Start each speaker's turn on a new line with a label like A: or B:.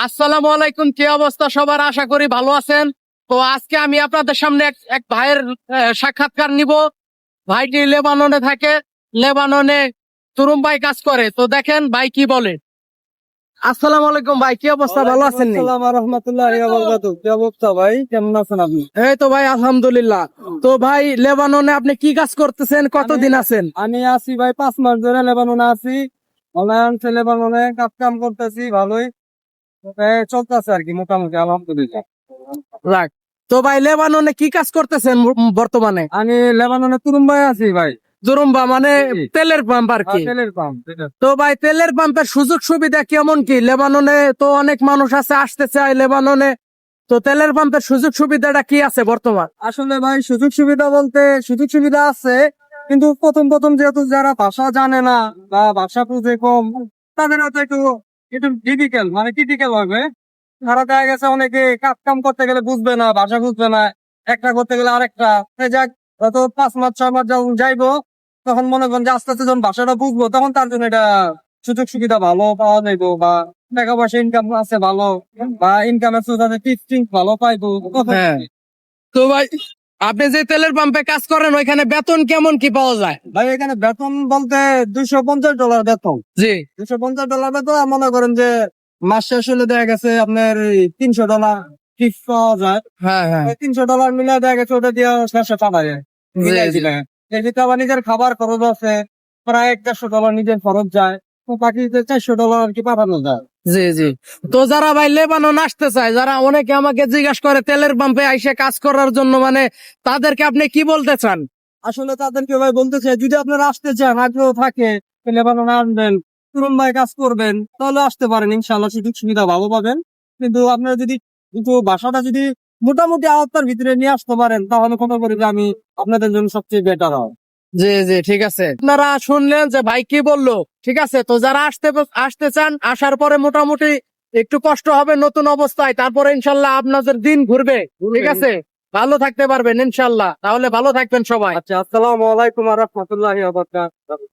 A: আসসালামু আলাইকুম, কি অবস্থা সবার? আশা করি ভালো আছেন। তো আজকে আমি আপনাদের সামনে এক ভাইয়ের সাক্ষাৎকার নিব। ভাইটি লেবাননে থাকে, লেবাননে তুরুম্বাই কাজ করে। তো দেখেন ভাই কি বলে। আসসালামু আলাইকুম ভাই, কি অবস্থা? ভালো আছেন?
B: আসসালাম রহমতুল্লাহি ওয়া বারাকাতুহু। কি অবস্থা ভাই, কেমন আছেন আপনি?
A: এই তো ভাই আলহামদুলিল্লাহ। তো ভাই লেবাননে আপনি কি কাজ করতেছেন, কতদিন আছেন?
B: আমি আছি ভাই 5 মাস ধরে লেবাননে আছি। অনলাইন লেবাননে কাজ কাম করতেছি, ভালোই চলতেছে আর কি, মোটামুটি আলহামদুলিল্লাহ।
A: রাখ। তো ভাই লেবাননে কি কাজ করতেছেন বর্তমানে?
B: আমি লেবাননে তুরুম্বাই আছি ভাই।
A: জুরুম্বা মানে
B: জি।
A: তেলের পাম্প আর কি।
B: তেলের পাম্প।
A: তো ভাই তেলের পাম্পের সুযোগ সুবিধা কেমন কি? লেবাননে তো অনেক মানুষ আছে, আসতে চায় লেবাননে। তো তেলের পাম্পের সুযোগ সুবিধাটা কি আছে বর্তমান?
B: আসলে ভাই সুযোগ সুবিধা বলতে সুযোগ সুবিধা আছে, কিন্তু প্রথম প্রথম যেহেতু যারা ভাষা জানে না বা ভাষা বুঝে কম, তাদের হয়তো একটু একটু ডিফিকাল্ট, মানে ক্রিটিক্যাল হবে। তারা দেখা গেছে অনেকে কাজ কাম করতে গেলে বুঝবে না, ভাষা বুঝবে না, একটা করতে গেলে আরেকটা। সে যাক, হয়তো 5 মাস 6 মাস যখন যাইবো, তখন মনে করেন যে আস্তে আস্তে যখন ভাষাটা বুঝবো, তখন তার জন্য এটা সুযোগ সুবিধা ভালো পাওয়া যাইবো, বা টাকা পয়সা ইনকাম আছে ভালো, বা ইনকামের সোর্স টিচিং ভালো পাইবো তখন।
A: হ্যাঁ। তো ভাই আপনি যে তেলের পাম্পে কাজ করেন ওইখানে বেতন কেমন কি পাওয়া যায়?
B: ভাই এখানে বেতন বলতে $250 বেতন।
A: জি।
B: $250 বেতন। মনে করেন যে মাস শেষ হলে দেখা গেছে আপনার $300 ফিক্স পাওয়া যায়।
A: হ্যাঁ হ্যাঁ।
B: $300 মিলে দেখা গেছে ওটা দিয়ে শেষে পাঠায় মিলাই
A: জি।
B: দিলে। এই ভিতরে আবার নিজের খাবার খরচ আছে, প্রায় $150 নিজের খরচ যায়। তো বাকি যে $400 আর কি পাঠানো যায়।
A: জি জি। তো যারা ভাই লেবানন আসতে চায়, যারা অনেকে আমাকে জিজ্ঞাসা করে তেলের পাম্পে আইসে কাজ করার জন্য, মানে তাদেরকে আপনি কি বলতে চান?
B: আসলে তাদেরকে ভাই বলতে চাই, যদি আপনারা আসতে চান, আগ্রহ থাকে, লেবাননে আসবেন, তুরুম্বায় কাজ করবেন, তাহলে আসতে পারেন, ইনশাআল্লাহ সুযোগ সুবিধা ভালো পাবেন। কিন্তু আপনারা যদি কিন্তু ভাষাটা যদি মোটামুটি আয়ত্তের ভিতরে নিয়ে আসতে পারেন, তাহলে মনে করি যে আমি আপনাদের জন্য সবচেয়ে বেটার হয়।
A: জি জি, ঠিক আছে। আপনারা শুনলেন যে ভাই কি বললো। ঠিক আছে, তো যারা আসতে চান, আসার পরে মোটামুটি একটু কষ্ট হবে নতুন অবস্থায়, তারপরে ইনশাল্লাহ আপনাদের দিন ঘুরবে। ঠিক আছে, ভালো থাকতে পারবেন ইনশাল্লাহ। তাহলে ভালো থাকবেন সবাই।
B: আচ্ছা, আসসালামু আলাইকুম ওয়া রাহমাতুল্লাহি ওয়া বারাকাতুহু।